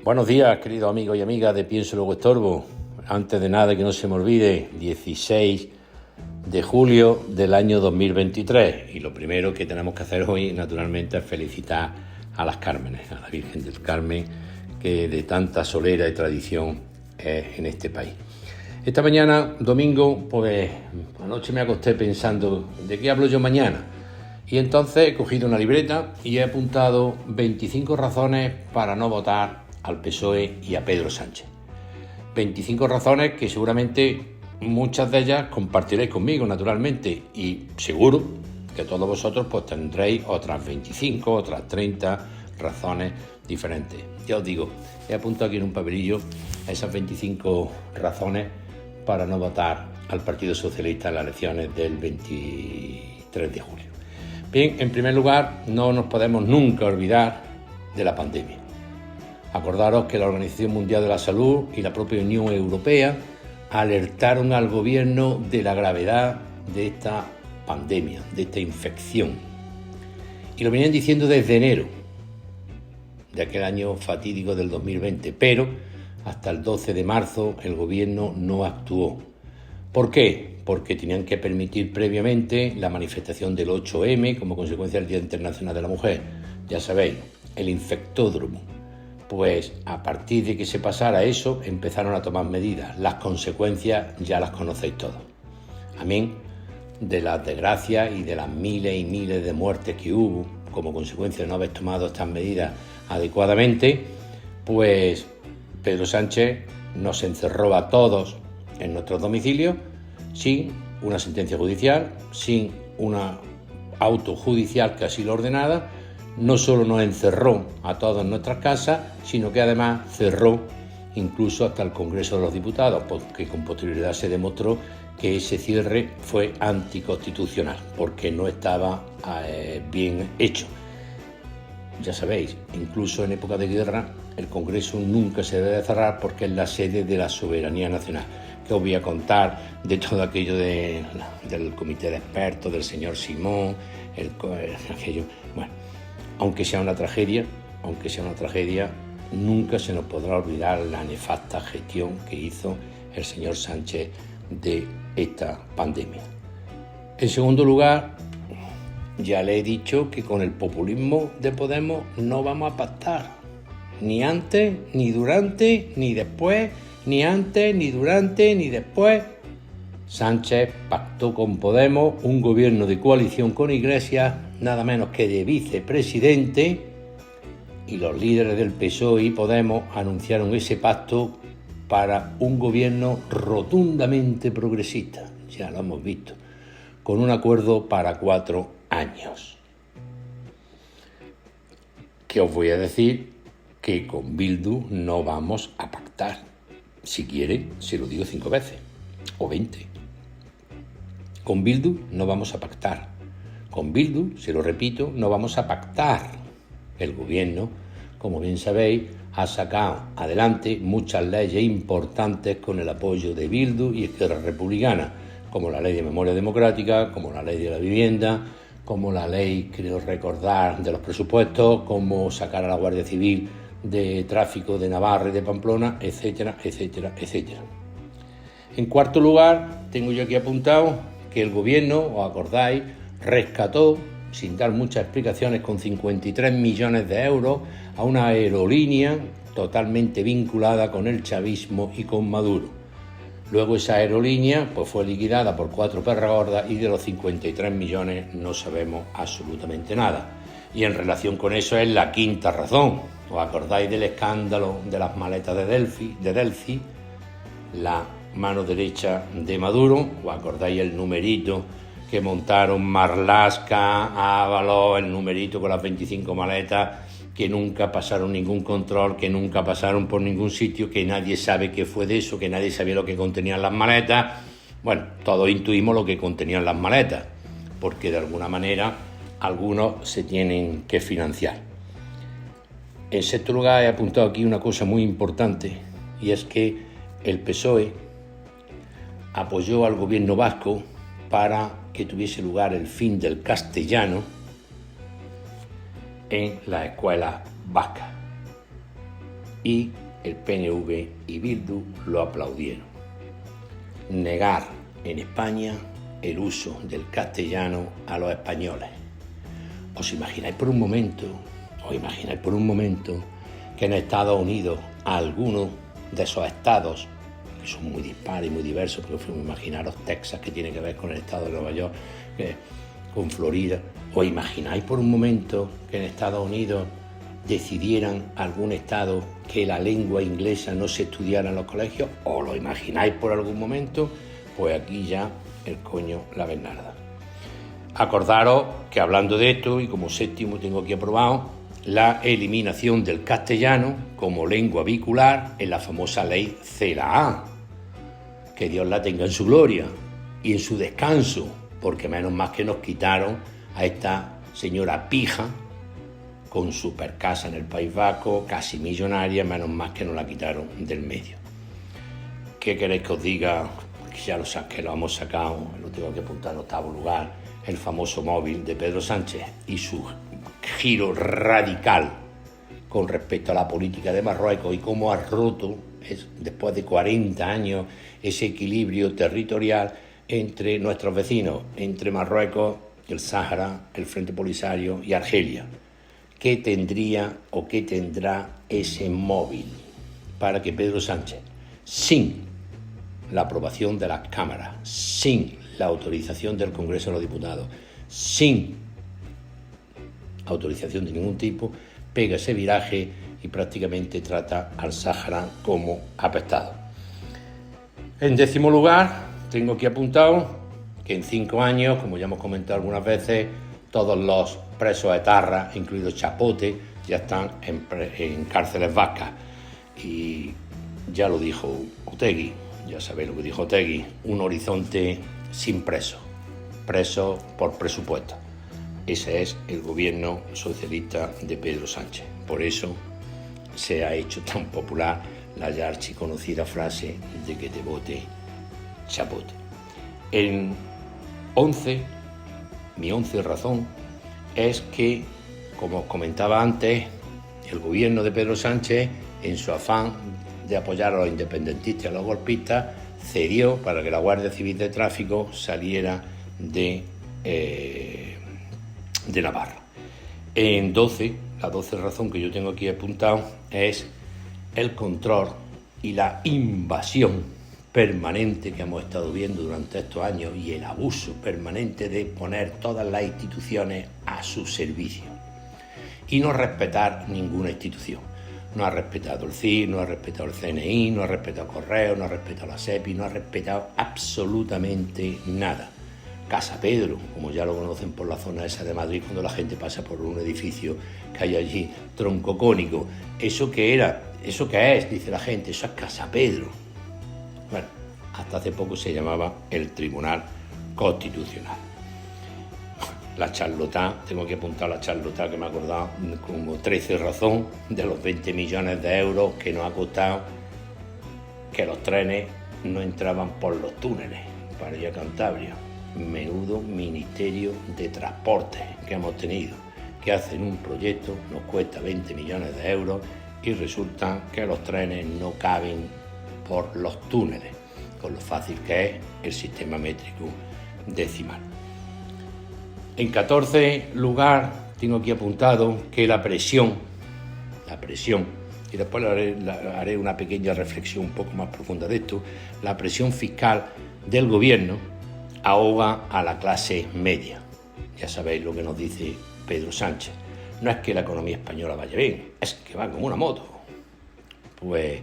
Buenos días, queridos amigos y amigas de Pienso Luego Estorbo. Antes de nada, que no se me olvide, 16 de julio del año 2023. Y lo primero que tenemos que hacer hoy, naturalmente, es felicitar a las Cármenes, a la Virgen del Carmen, que de tanta solera y tradición es en este país. Esta mañana, domingo, pues anoche me acosté pensando, ¿de qué hablo yo mañana? Y entonces he cogido una libreta y he apuntado 25 razones para no votar al PSOE y a Pedro Sánchez. 25 razones que seguramente muchas de ellas compartiréis conmigo, naturalmente, y seguro que todos vosotros pues tendréis otras 25, otras 30 razones diferentes. Ya os digo, he apuntado aquí en un papelillo esas 25 razones para no votar al Partido Socialista en las elecciones del 23 de julio. Bien, en primer lugar, no nos podemos nunca olvidar de la pandemia. Acordaros que la Organización Mundial de la Salud y la propia Unión Europea alertaron al gobierno de la gravedad de esta pandemia, de esta infección. Y lo venían diciendo desde enero de aquel año fatídico del 2020, pero hasta el 12 de marzo el gobierno no actuó. ¿Por qué? Porque tenían que permitir previamente la manifestación del 8M como consecuencia del Día Internacional de la Mujer. Ya sabéis, el infectódromo. Pues a partir de que se pasara eso, empezaron a tomar medidas. Las consecuencias ya las conocéis todos. Amén de las desgracias y de las miles y miles de muertes que hubo como consecuencia de no haber tomado estas medidas adecuadamente, pues Pedro Sánchez nos encerró a todos en nuestros domicilios sin una sentencia judicial, sin una auto judicial que así lo ordenara. No solo nos encerró a todos en nuestras casas, sino que además cerró incluso hasta el Congreso de los Diputados, porque con posterioridad se demostró que ese cierre fue anticonstitucional, porque no estaba bien hecho. Ya sabéis, incluso en época de guerra, el Congreso nunca se debe cerrar porque es la sede de la soberanía nacional. Que os voy a contar de todo aquello del comité de expertos, del señor Simón, aquello. Bueno, aunque sea una tragedia, nunca se nos podrá olvidar la nefasta gestión que hizo el señor Sánchez de esta pandemia. En segundo lugar, ya le he dicho que con el populismo de Podemos no vamos a pactar, ni antes, ni durante, ni después, ni antes, ni durante, ni después. Sánchez pactó con Podemos un gobierno de coalición con Iglesias, nada menos que de vicepresidente, y los líderes del PSOE y Podemos anunciaron ese pacto para un gobierno rotundamente progresista, ya lo hemos visto, con un acuerdo para 4 años. ¿Qué os voy a decir? Que con Bildu no vamos a pactar. Si quiere, se lo digo 5 veces, o 20. Con Bildu no vamos a pactar. Con Bildu, se lo repito, no vamos a pactar. El gobierno, como bien sabéis, ha sacado adelante muchas leyes importantes con el apoyo de Bildu y Esquerra Republicana, como la Ley de Memoria Democrática, como la Ley de la Vivienda, como la Ley, creo recordar, de los presupuestos, como sacar a la Guardia Civil de tráfico de Navarra y de Pamplona, etcétera, etcétera, etcétera. En cuarto lugar, tengo yo aquí apuntado que el gobierno, os acordáis, rescató, sin dar muchas explicaciones, con 53 millones de euros a una aerolínea totalmente vinculada con el chavismo y con Maduro. Luego esa aerolínea pues fue liquidada por 4 perras gordas y de los 53 millones no sabemos absolutamente nada. Y en relación con eso es la quinta razón. ¿Os acordáis del escándalo de las maletas de Delphi, la mano derecha de Maduro? ¿Os acordáis el numerito que montaron Marlaska, Ábalos, el numerito con las 25 maletas que nunca pasaron ningún control, que nunca pasaron por ningún sitio, que nadie sabe qué fue de eso, que nadie sabía lo que contenían las maletas? Bueno, todos intuimos lo que contenían las maletas, porque de alguna manera algunos se tienen que financiar. En sexto lugar, he apuntado aquí una cosa muy importante, y es que el PSOE apoyó al gobierno vasco para que tuviese lugar el fin del castellano en las escuelas vascas. y el PNV y Bildu lo aplaudieron. Negar en España el uso del castellano a los españoles. ¿Os imagináis por un momento que en Estados Unidos algunos de esos estados, que son muy dispares y muy diversos, porque imaginaros Texas, que tiene que ver con el estado de Nueva York, con Florida, ¿os imagináis por un momento que en Estados Unidos decidieran algún estado que la lengua inglesa no se estudiara en los colegios? ¿O lo imagináis por algún momento? Pues aquí ya el coño la Bernarda. Acordaros que hablando de esto, y como séptimo tengo aquí aprobado, la eliminación del castellano como lengua vehicular en la famosa ley CELA. Que Dios la tenga en su gloria y en su descanso, porque menos más que nos quitaron a esta señora pija con super casa en el País Vasco, casi millonaria, menos más que nos la quitaron del medio. ¿Qué queréis que os diga? Que lo hemos sacado, lo tengo que apuntar en octavo lugar, el famoso móvil de Pedro Sánchez y su giro radical con respecto a la política de Marruecos y cómo ha roto, después de 40 años, ese equilibrio territorial entre nuestros vecinos, entre Marruecos, el Sáhara, el Frente Polisario y Argelia. ¿Qué tendría o qué tendrá ese móvil para que Pedro Sánchez, sin la aprobación de las cámaras, sin la autorización del Congreso de los Diputados, sin autorización de ningún tipo, pega ese viraje y prácticamente trata al Sáhara como apestado? En décimo lugar, tengo aquí apuntado que en 5 años, como ya hemos comentado algunas veces, todos los presos etarras, incluido Chapote, ya están en cárceles vascas. Y ya lo dijo Otegi, ya sabéis lo que dijo Otegi, un horizonte sin presos, presos por presupuesto. Ese es el gobierno socialista de Pedro Sánchez. Por eso se ha hecho tan popular la ya archiconocida frase de que te vote Chapote. Mi 11 razón es que, como os comentaba antes, el gobierno de Pedro Sánchez, en su afán de apoyar a los independentistas y a los golpistas, cedió para que la Guardia Civil de Tráfico saliera de Navarra. La 12 razón que yo tengo aquí apuntado es el control y la invasión permanente que hemos estado viendo durante estos años y el abuso permanente de poner todas las instituciones a su servicio y no respetar ninguna institución. No ha respetado el CIR, no ha respetado el CNI, no ha respetado Correo, no ha respetado la SEPI, no ha respetado absolutamente nada. Casa Pedro, como ya lo conocen por la zona esa de Madrid, cuando la gente pasa por un edificio que hay allí, troncocónico. ¿Eso qué era? ¿Eso qué es? Dice la gente, eso es Casa Pedro. Bueno, hasta hace poco se llamaba el Tribunal Constitucional. La charlotá, tengo que apuntar la charlotá que me he acordado, como 13 razón de los 20 millones de euros que nos ha costado que los trenes no entraban por los túneles para ir a Cantabria. Menudo Ministerio de Transporte que hemos tenido, que hacen un proyecto, nos cuesta 20 millones de euros y resulta que los trenes no caben por los túneles, con lo fácil que es el sistema métrico decimal. En 14 lugar, tengo aquí apuntado que la presión, y después haré una pequeña reflexión un poco más profunda de esto, la presión fiscal del gobierno ahoga a la clase media. Ya sabéis lo que nos dice Pedro Sánchez. No es que la economía española vaya bien, es que va como una moto. Pues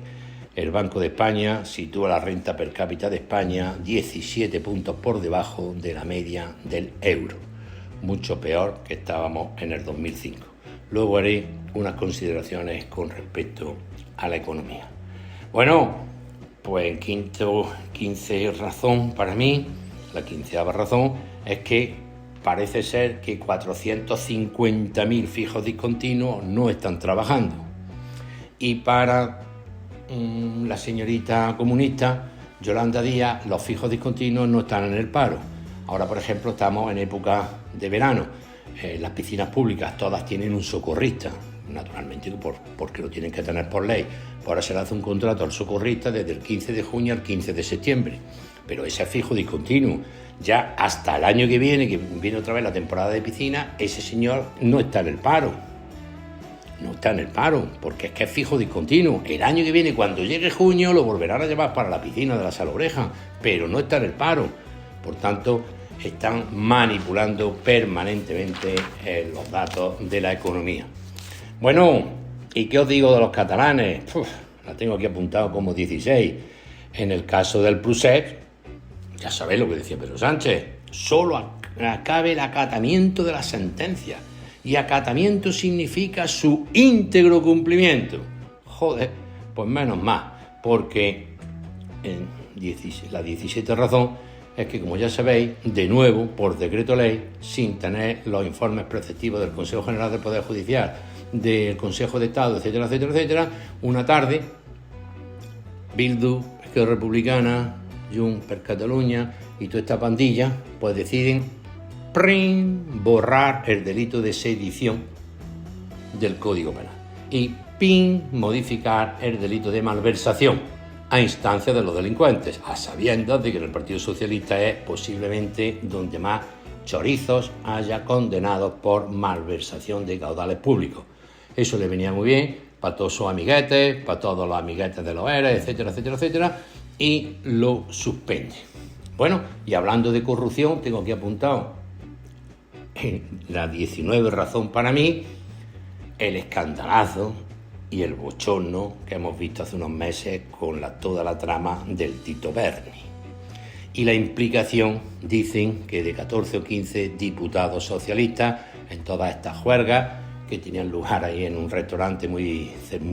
el Banco de España sitúa la renta per cápita de España 17 puntos por debajo de la media del euro. Mucho peor que estábamos en el 2005. Luego haré unas consideraciones con respecto a la economía. Bueno, pues en 15 razón para mí, la 15ª razón es que parece ser que 450.000 fijos discontinuos no están trabajando. Y para la señorita comunista Yolanda Díaz, los fijos discontinuos no están en el paro. Ahora, por ejemplo, estamos en época de verano. Las piscinas públicas todas tienen un socorrista. naturalmente porque lo tienen que tener por ley. Ahora se le hace un contrato al socorrista desde el 15 de junio al 15 de septiembre, pero ese es fijo discontinuo. Ya hasta el año que viene otra vez la temporada de piscina, ese señor no está en el paro. No está en el paro, porque es que es fijo discontinuo. El año que viene, cuando llegue junio, lo volverán a llevar para la piscina de la Salobreja, pero no está en el paro. Por tanto, están manipulando permanentemente los datos de la economía. Bueno, ¿y qué os digo de los catalanes? La tengo aquí apuntado como 16. En el caso del Procés, ya sabéis lo que decía Pedro Sánchez, solo acabe el acatamiento de la sentencia. Y acatamiento significa su íntegro cumplimiento. Joder, pues menos mal, porque la 17 razón es que, como ya sabéis, de nuevo, por decreto ley, sin tener los informes preceptivos del Consejo General del Poder Judicial, del Consejo de Estado, etcétera, etcétera, etcétera, una tarde, Bildu, Esquerra Republicana, Junts per Catalunya y toda esta pandilla, pues deciden borrar el delito de sedición del Código Penal y modificar el delito de malversación a instancia de los delincuentes, a sabiendas de que en el Partido Socialista es posiblemente donde más chorizos haya condenados por malversación de caudales públicos. Eso le venía muy bien para todos sus amiguetes, para todos los amiguetes de los ERE, etcétera, etcétera, etcétera, y lo suspende. Bueno, y hablando de corrupción, tengo aquí apuntado la 19 razón para mí, el escandalazo y el bochorno que hemos visto hace unos meses con toda la trama del Tito Berni. Y la implicación, dicen, que de 14 o 15 diputados socialistas en todas estas juergas que tenían lugar ahí en un restaurante muy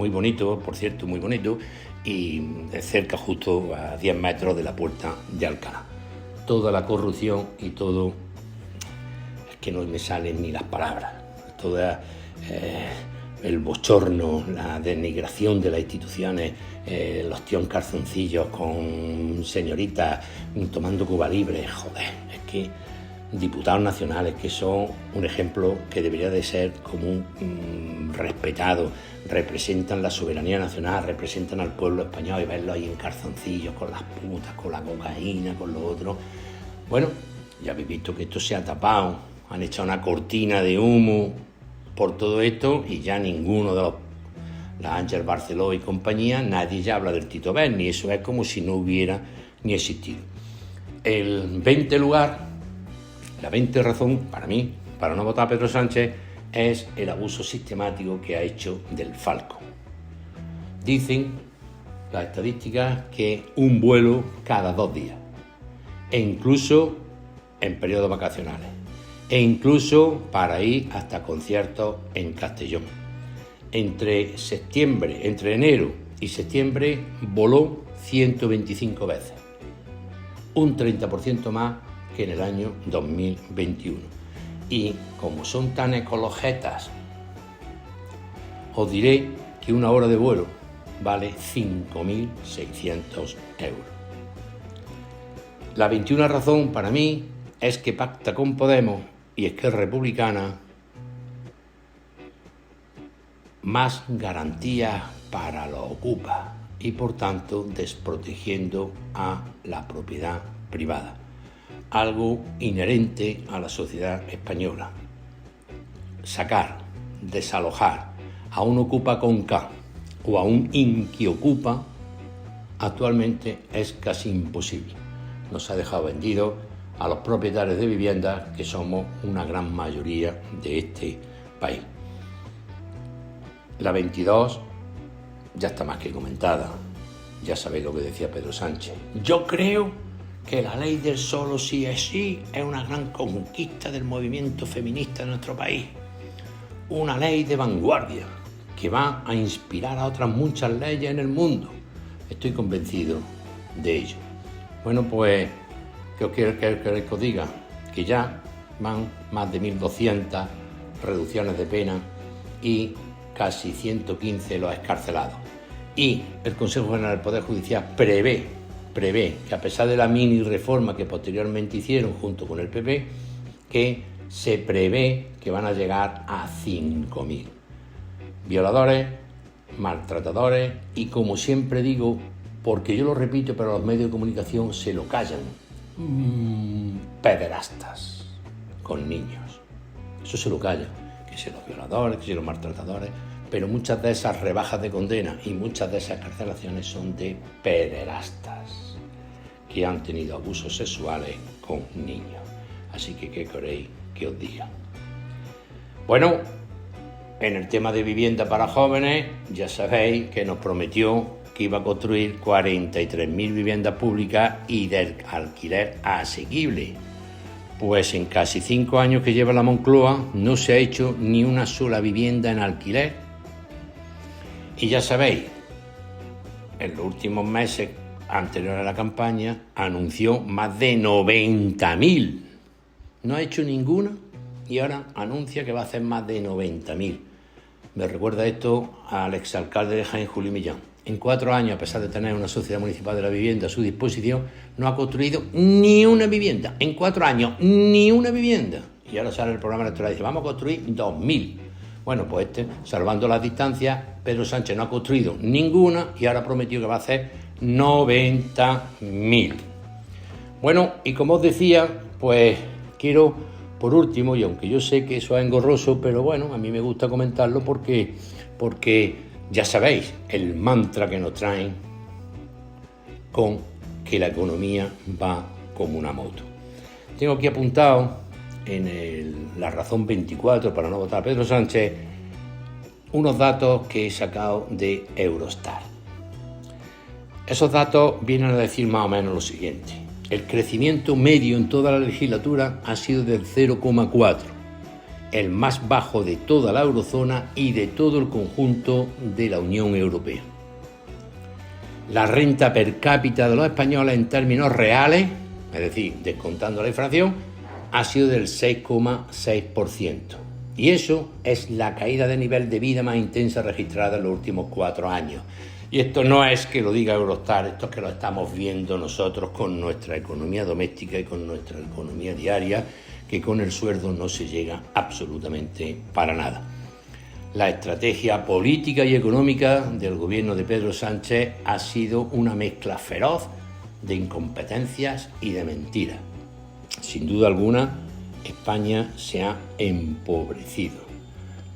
bonito, por cierto, muy bonito, y de cerca, justo a 10 metros de la Puerta de Alcalá. Toda la corrupción y todo, es que no me salen ni las palabras, todo el bochorno, la denigración de las instituciones, los tíos en calzoncillos con señoritas tomando Cuba Libre. Joder, es que diputados nacionales que son un ejemplo que debería de ser como respetado, representan la soberanía nacional, representan al pueblo español, y verlos ahí en calzoncillos con las putas, con la cocaína, con lo otro. Bueno, ya habéis visto que esto se ha tapado, han echado una cortina de humo por todo esto y ya ninguno de la Ángel Barceló y compañía, nadie ya habla del Tito Berni, eso es como si no hubiera ni existido. El 20 lugar, la 20 razón para mí, para no votar a Pedro Sánchez, es el abuso sistemático que ha hecho del Falcon. Dicen las estadísticas que un vuelo cada 2 días, e incluso en periodos vacacionales, e incluso para ir hasta conciertos en Castellón. Entre enero y septiembre voló 125 veces, un 30% más que en el año 2021. Y como son tan ecologetas, os diré que una hora de vuelo vale 5.600 euros. La 21 razón para mí es que pacta con Podemos y Esquerra Republicana más garantías para los ocupas y, por tanto, desprotegiendo a la propiedad privada, algo inherente a la sociedad española. Sacar, desalojar a un ocupa con K o a un inquiocupa actualmente es casi imposible. Nos ha dejado vendido a los propietarios de viviendas, que somos una gran mayoría de este país. La 22 ya está más que comentada. Ya sabéis lo que decía Pedro Sánchez. Yo creo que la ley del solo sí es sí es una gran conquista del movimiento feminista de nuestro país. Una ley de vanguardia que va a inspirar a otras muchas leyes en el mundo. Estoy convencido de ello. Bueno, pues, ¿qué os queréis que os diga? Que ya van más de 1.200 reducciones de pena y casi 115 los excarcelados. Y el Consejo General del Poder Judicial prevé que, a pesar de la mini reforma que posteriormente hicieron junto con el PP, que se prevé que van a llegar a 5.000. violadores, maltratadores y, como siempre digo, porque yo lo repito, pero los medios de comunicación se lo callan, pederastas con niños. Eso se lo callan, que si los violadores, que si los maltratadores, pero muchas de esas rebajas de condena y muchas de esas carcelaciones son de pederastas que han tenido abusos sexuales con niños. Así que, ¿qué queréis que os diga? Bueno, en el tema de vivienda para jóvenes, ya sabéis que nos prometió que iba a construir 43.000 viviendas públicas y de alquiler asequible. Pues en casi 5 años que lleva la Moncloa no se ha hecho ni una sola vivienda en alquiler. Y ya sabéis, en los últimos meses anteriores a la campaña anunció más de 90.000. No ha hecho ninguna y ahora anuncia que va a hacer más de 90.000. Me recuerda esto al exalcalde de Jaén, Julio Millán. En 4 años, a pesar de tener una sociedad municipal de la vivienda a su disposición, no ha construido ni una vivienda. En 4 años, ni una vivienda. Y ahora sale el programa electoral y dice, vamos a construir 2.000. Bueno, pues salvando las distancias, Pedro Sánchez no ha construido ninguna y ahora prometió que va a hacer 90.000. Bueno, y como os decía, pues quiero, por último, y aunque yo sé que eso es engorroso, pero bueno, a mí me gusta comentarlo porque ya sabéis el mantra que nos traen con que la economía va como una moto. Tengo aquí apuntado en La Razón 24, para no votar a Pedro Sánchez, unos datos que he sacado de Eurostat. Esos datos vienen a decir más o menos lo siguiente. El crecimiento medio en toda la legislatura ha sido del 0,4, el más bajo de toda la eurozona y de todo el conjunto de la Unión Europea. La renta per cápita de los españoles en términos reales, es decir, descontando la inflación, ha sido del 6,6%. Y eso es la caída de nivel de vida más intensa registrada en los últimos 4 años. Y esto no es que lo diga Eurostat, esto es que lo estamos viendo nosotros con nuestra economía doméstica y con nuestra economía diaria, que con el sueldo no se llega absolutamente para nada. La estrategia política y económica del gobierno de Pedro Sánchez ha sido una mezcla feroz de incompetencias y de mentiras. Sin duda alguna, España se ha empobrecido.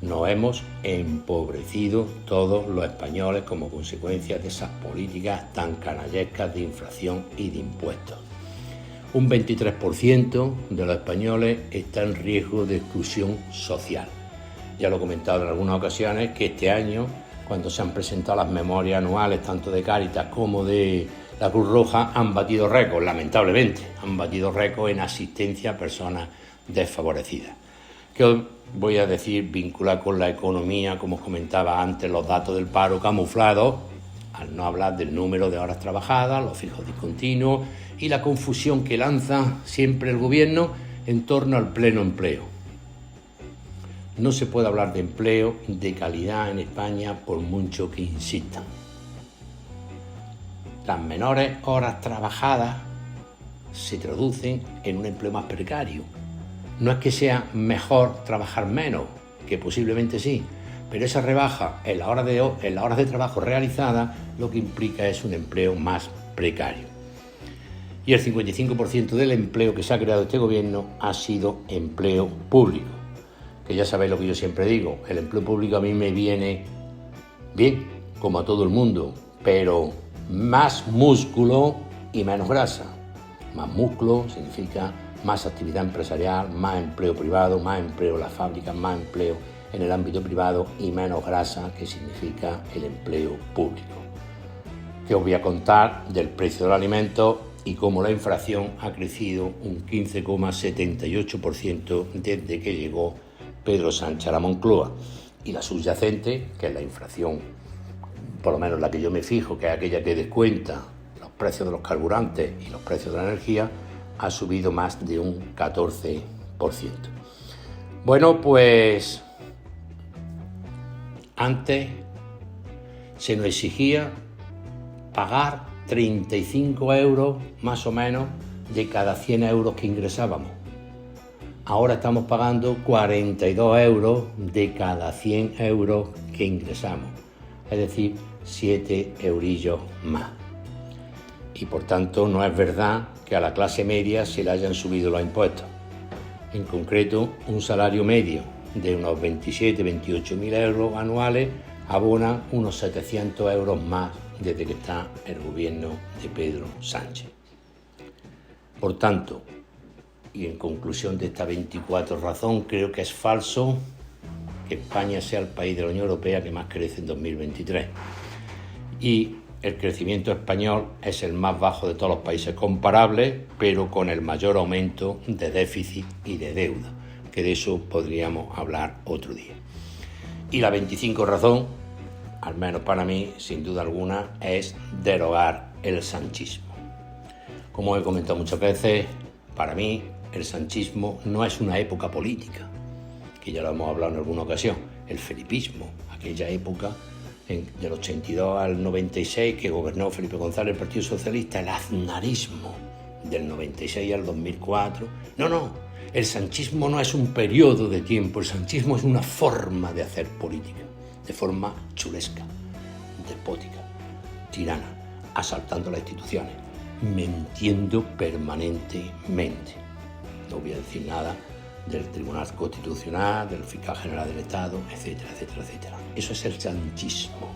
Nos hemos empobrecido todos los españoles como consecuencia de esas políticas tan canallescas de inflación y de impuestos. Un 23% de los españoles está en riesgo de exclusión social. Ya lo he comentado en algunas ocasiones que este año, cuando se han presentado las memorias anuales tanto de Cáritas como de la Cruz Roja, han batido récords, lamentablemente, han batido récords en asistencia a personas desfavorecidas. Que os voy a decir, vincular con la economía, como os comentaba antes, los datos del paro camuflados, al no hablar del número de horas trabajadas, los fijos discontinuos y la confusión que lanza siempre el gobierno en torno al pleno empleo. No se puede hablar de empleo de calidad en España por mucho que insistan. Las menores horas trabajadas se traducen en un empleo más precario. No es que sea mejor trabajar menos, que posiblemente sí, pero esa rebaja en las horas de trabajo realizadas lo que implica es un empleo más precario. Y el 55% del empleo que se ha creado este gobierno ha sido empleo público. Que ya sabéis lo que yo siempre digo, el empleo público a mí me viene bien, como a todo el mundo, pero más músculo y menos grasa. Más músculo significa más actividad empresarial, más empleo privado, más empleo en las fábricas, más empleo en el ámbito privado y menos grasa, que significa el empleo público. Que os voy a contar del precio del alimento y cómo la inflación ha crecido un 15,78% desde que llegó Pedro Sánchez a la Moncloa. Y la subyacente, que es la inflación, por lo menos la que yo me fijo, que es aquella que descuenta los precios de los carburantes y los precios de la energía, ha subido más de un 14%. Bueno, pues antes se nos exigía pagar 35 euros más o menos de cada 100 euros que ingresábamos. Ahora estamos pagando 42 euros de cada 100 euros que ingresamos, es decir, 7 eurillos más. Y por tanto no es verdad que a la clase media se le hayan subido los impuestos. En concreto, un salario medio de unos 27-28.000 euros anuales abona unos 700 euros más desde que está el gobierno de Pedro Sánchez. Por tanto, y en conclusión de esta 24 razón, creo que es falso que España sea el país de la Unión Europea que más crece en 2023. Y el crecimiento español es el más bajo de todos los países comparables, pero con el mayor aumento de déficit y de deuda, que de eso podríamos hablar otro día. Y la 25 razón, al menos para mí, sin duda alguna, es derogar el sanchismo. Como he comentado muchas veces, para mí el sanchismo no es una época política, que ya lo hemos hablado en alguna ocasión. El felipismo, aquella época del 82 al 96 que gobernó Felipe González, el Partido Socialista, el aznarismo del 96 al 2004. No, el sanchismo no es un periodo de tiempo, el sanchismo es una forma de hacer política, de forma chulesca, despótica, tirana, asaltando las instituciones, mintiendo permanentemente. No voy a decir nada del Tribunal Constitucional, del Fiscal General del Estado, etcétera, etcétera, etcétera. Eso es el sanchismo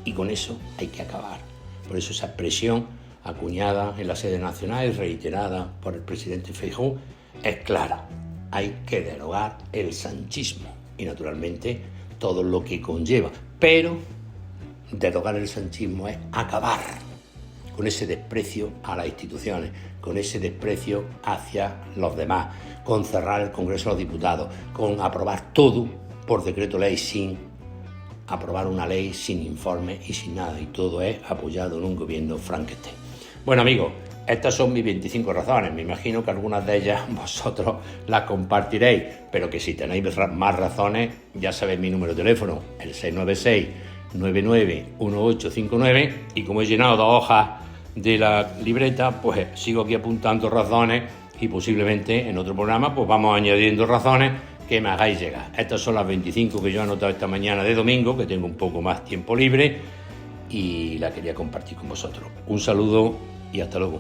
y con eso hay que acabar. Por eso esa expresión acuñada en la sede nacional y reiterada por el presidente Feijóo es clara. Hay que derogar el sanchismo y naturalmente todo lo que conlleva. Pero derogar el sanchismo es acabar con ese desprecio a las instituciones, con ese desprecio hacia los demás, con cerrar el Congreso de los Diputados, con aprobar todo por decreto ley sin aprobar una ley, sin informe y sin nada. Y todo es apoyado en un gobierno Frankenstein. Bueno, amigos, estas son mis 25 razones. Me imagino que algunas de ellas vosotros las compartiréis, pero que si tenéis más razones, ya sabéis mi número de teléfono, el 696-991859, y como he llenado 2 hojas de la libreta, pues sigo aquí apuntando razones y posiblemente en otro programa pues vamos añadiendo razones que me hagáis llegar. Estas son las 25 que yo he anotado esta mañana de domingo, que tengo un poco más tiempo libre y la quería compartir con vosotros. Un saludo y hasta luego.